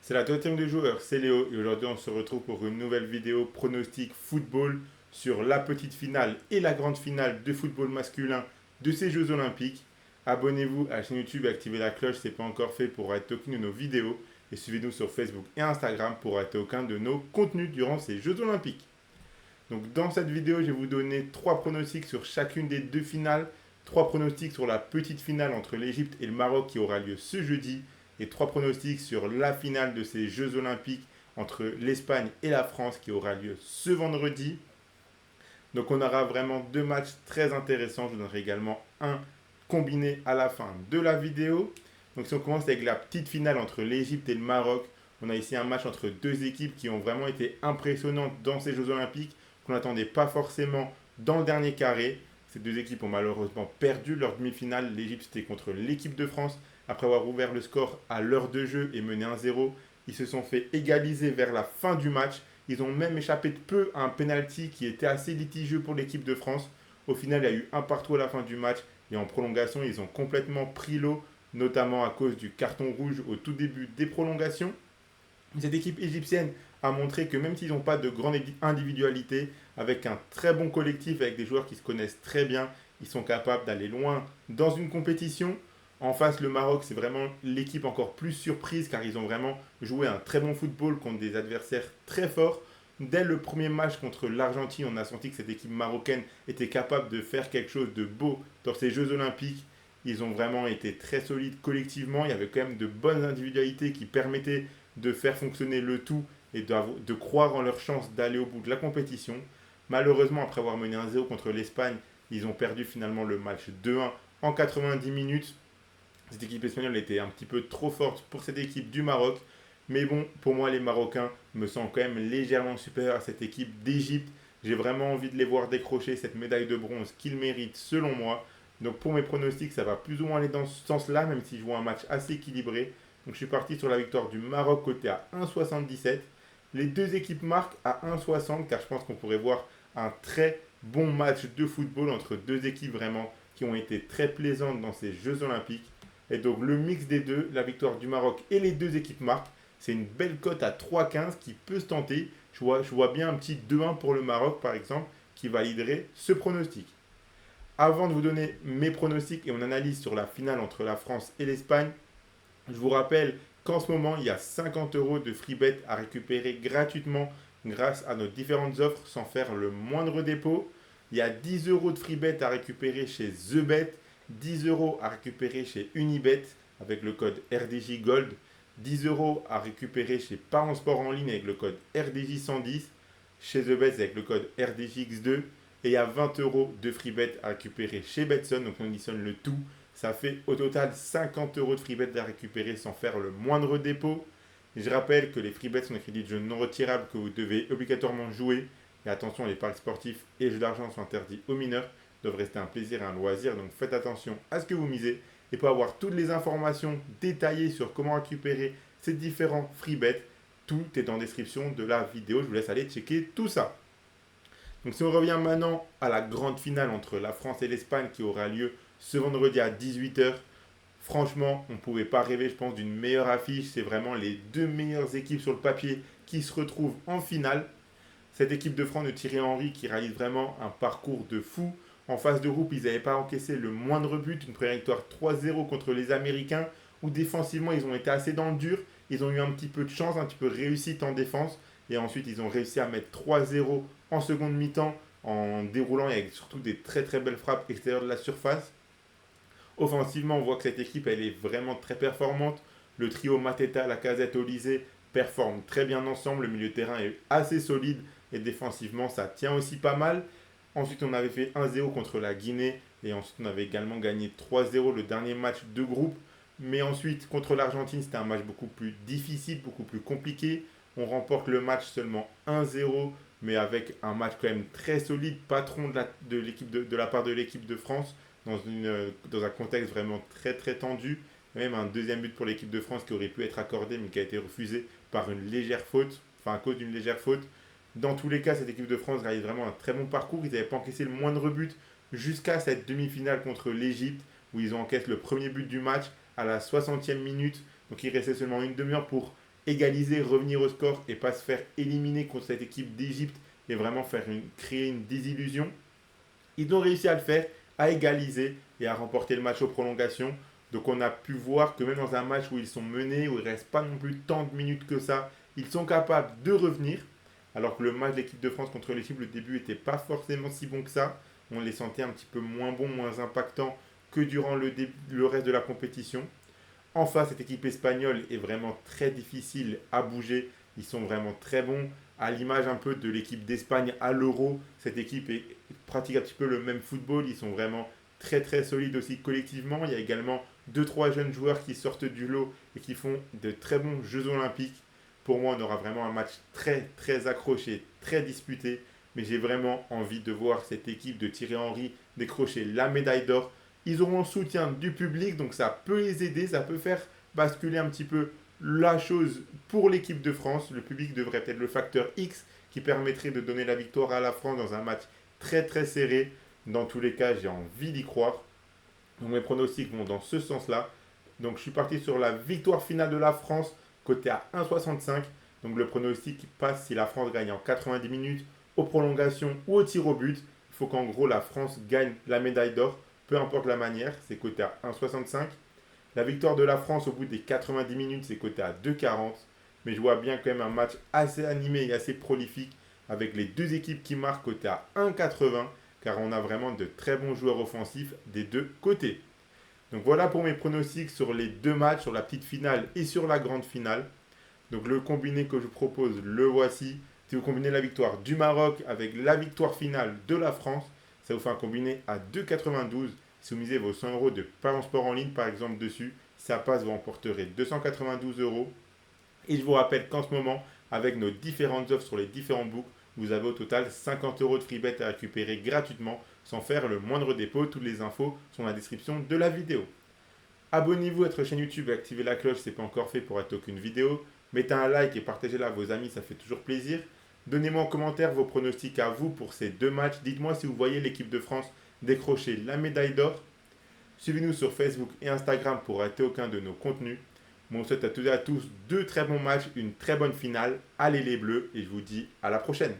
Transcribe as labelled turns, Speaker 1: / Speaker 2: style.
Speaker 1: C'est la deuxième des joueurs, c'est Léo et aujourd'hui on se retrouve pour une nouvelle vidéo pronostic football sur la petite finale et la grande finale de football masculin de ces Jeux Olympiques. Abonnez-vous à la chaîne YouTube et activez la cloche si ce n'est pas encore fait pour être aucune de nos vidéos et suivez-nous sur Facebook et Instagram pour être aucun de nos contenus durant ces Jeux Olympiques. Donc dans cette vidéo, je vais vous donner trois pronostics sur chacune des deux finales, trois pronostics sur la petite finale entre l'Égypte et le Maroc qui aura lieu ce jeudi et trois pronostics sur la finale de ces Jeux Olympiques entre l'Espagne et la France qui aura lieu ce vendredi. Donc on aura vraiment deux matchs très intéressants. Je vous donnerai également un combiné à la fin de la vidéo. Donc si on commence avec la petite finale entre l'Égypte et le Maroc, on a ici un match entre deux équipes qui ont vraiment été impressionnantes dans ces Jeux Olympiques, qu'on n'attendait pas forcément dans le dernier carré. Ces deux équipes ont malheureusement perdu leur demi-finale. L'Égypte c'était contre l'équipe de France. Après avoir ouvert le score à l'heure de jeu et mené 1-0, ils se sont fait égaliser vers la fin du match. Ils ont même échappé de peu à un penalty qui était assez litigieux pour l'équipe de France. Au final, il y a eu un partout à la fin du match et en prolongation, ils ont complètement pris l'eau, notamment à cause du carton rouge au tout début des prolongations. Cette équipe égyptienne a montré que même s'ils n'ont pas de grande individualité, avec un très bon collectif, avec des joueurs qui se connaissent très bien, ils sont capables d'aller loin dans une compétition. En face, le Maroc, c'est vraiment l'équipe encore plus surprise car ils ont vraiment joué un très bon football contre des adversaires très forts. Dès le premier match contre l'Argentine, on a senti que cette équipe marocaine était capable de faire quelque chose de beau dans ces Jeux Olympiques. Ils ont vraiment été très solides collectivement. Il y avait quand même de bonnes individualités qui permettaient de faire fonctionner le tout et de croire en leur chance d'aller au bout de la compétition. Malheureusement, après avoir mené 1-0 contre l'Espagne, ils ont perdu finalement le match 2-1 en 90 minutes. Cette équipe espagnole était un petit peu trop forte pour cette équipe du Maroc. Mais bon, pour moi, les Marocains me semblent quand même légèrement supérieurs à cette équipe d'Égypte. J'ai vraiment envie de les voir décrocher cette médaille de bronze qu'ils méritent selon moi. Donc pour mes pronostics, ça va plus ou moins aller dans ce sens-là, même si je vois un match assez équilibré. Donc je suis parti sur la victoire du Maroc côté à 1,77. Les deux équipes marquent à 1,60 car je pense qu'on pourrait voir un très bon match de football entre deux équipes vraiment qui ont été très plaisantes dans ces Jeux Olympiques. Et donc le mix des deux, la victoire du Maroc et les deux équipes marquent, c'est une belle cote à 3,15 qui peut se tenter. Je vois bien un petit 2-1 pour le Maroc par exemple qui validerait ce pronostic. Avant de vous donner mes pronostics et mon analyse sur la finale entre la France et l'Espagne, je vous rappelle qu'en ce moment, il y a 50 euros de free bet à récupérer gratuitement grâce à nos différentes offres sans faire le moindre dépôt. Il y a 10 euros de free bet à récupérer chez TheBet, 10 euros à récupérer chez Unibet avec le code RDJ Gold, 10 euros à récupérer chez Paris Sport en ligne avec le code RDJ110, chez TheBet avec le code RDJX2 et il y a 20 euros de free bet à récupérer chez Betson. Donc on additionne le tout. Ça fait au total 50 euros de free bet à récupérer sans faire le moindre dépôt. Et je rappelle que les free bets sont des crédits de jeu non retirables que vous devez obligatoirement jouer. Et attention, les paris sportifs et jeux d'argent sont interdits aux mineurs. Ils doivent rester un plaisir et un loisir. Donc faites attention à ce que vous misez. Et pour avoir toutes les informations détaillées sur comment récupérer ces différents free bets, tout est en description de la vidéo. Je vous laisse aller checker tout ça. Donc si on revient maintenant à la grande finale entre la France et l'Espagne qui aura lieu ce vendredi à 18h, franchement, on ne pouvait pas rêver, je pense, d'une meilleure affiche. C'est vraiment les deux meilleures équipes sur le papier qui se retrouvent en finale. Cette équipe de France de Thierry Henry qui réalise vraiment un parcours de fou. En phase de groupe, ils n'avaient pas encaissé le moindre but. Une première victoire 3-0 contre les Américains où défensivement, ils ont été assez dans le dur. Ils ont eu un petit peu de chance, un petit peu de réussite en défense. Et ensuite, ils ont réussi à mettre 3-0 en seconde mi-temps en déroulant avec surtout des très très belles frappes extérieures de la surface. Offensivement, on voit que cette équipe elle est vraiment très performante. Le trio Mateta, Lacazette, Olysée performe très bien ensemble. Le milieu de terrain est assez solide et défensivement, ça tient aussi pas mal. Ensuite, on avait fait 1-0 contre la Guinée et ensuite, on avait également gagné 3-0 le dernier match de groupe. Mais ensuite, contre l'Argentine, c'était un match beaucoup plus difficile, beaucoup plus compliqué. On remporte le match seulement 1-0, mais avec un match quand même très solide, patron de la part de l'équipe de France, dans un contexte vraiment très très tendu. Même un deuxième but pour l'équipe de France qui aurait pu être accordé, mais qui a été refusé par une légère faute, enfin à cause d'une légère faute. Dans tous les cas, cette équipe de France réalise vraiment un très bon parcours. Ils n'avaient pas encaissé le moindre but jusqu'à cette demi-finale contre l'Égypte, où ils ont encaissé le premier but du match à la 60e minute. Donc il restait seulement une demi-heure pour égaliser, revenir au score et pas se faire éliminer contre cette équipe d'Égypte et vraiment créer une désillusion. Ils ont réussi à le faire, à égaliser et à remporter le match aux prolongations. Donc on a pu voir que même dans un match où ils sont menés, où il ne reste pas non plus tant de minutes que ça, ils sont capables de revenir. Alors que le match de l'équipe de France contre l'Égypte, le début n'était pas forcément si bon que ça. On les sentait un petit peu moins bons, moins impactants que durant le reste de la compétition. Enfin, cette équipe espagnole est vraiment très difficile à bouger. Ils sont vraiment très bons. À l'image un peu de l'équipe d'Espagne à l'Euro, cette équipe pratique un petit peu le même football. Ils sont vraiment très très solides aussi collectivement. Il y a également deux trois jeunes joueurs qui sortent du lot et qui font de très bons Jeux Olympiques. Pour moi, on aura vraiment un match très très accroché, très disputé. Mais j'ai vraiment envie de voir cette équipe de Thierry Henry décrocher la médaille d'or. Ils auront le soutien du public, donc ça peut les aider, ça peut faire basculer un petit peu la chose pour l'équipe de France. Le public devrait être le facteur X qui permettrait de donner la victoire à la France dans un match très très serré. Dans tous les cas, j'ai envie d'y croire. Donc mes pronostics vont dans ce sens-là. Donc je suis parti sur la victoire finale de la France, côté à 1,65. Donc le pronostic passe si la France gagne en 90 minutes, aux prolongations ou au tir au but. Il faut qu'en gros la France gagne la médaille d'or, peu importe la manière, c'est coté à 1,65. La victoire de la France au bout des 90 minutes, c'est coté à 2,40. Mais je vois bien quand même un match assez animé et assez prolifique avec les deux équipes qui marquent coté à 1,80 car on a vraiment de très bons joueurs offensifs des deux côtés. Donc voilà pour mes pronostics sur les deux matchs, sur la petite finale et sur la grande finale. Donc le combiné que je propose, le voici. Si vous combinez la victoire du Maroc avec la victoire finale de la France, ça vous fait un combiné à 2,92. Si vous misez vos 100 euros de Parions Sport en ligne, par exemple, dessus, ça passe, vous emporterez 292 euros. Et je vous rappelle qu'en ce moment, avec nos différentes offres sur les différents books, vous avez au total 50 euros de free bet à récupérer gratuitement sans faire le moindre dépôt. Toutes les infos sont dans la description de la vidéo. Abonnez-vous à notre chaîne YouTube et activez la cloche si ce n'est pas encore fait pour rater aucune vidéo. Mettez un like et partagez-la à vos amis, ça fait toujours plaisir. Donnez-moi en commentaire vos pronostics à vous pour ces deux matchs. Dites-moi si vous voyez l'équipe de France décrocher la médaille d'or. Suivez-nous sur Facebook et Instagram pour rater aucun de nos contenus. Moi, je vous souhaite à toutes et à tous deux très bons matchs, une très bonne finale. Allez les Bleus et je vous dis à la prochaine.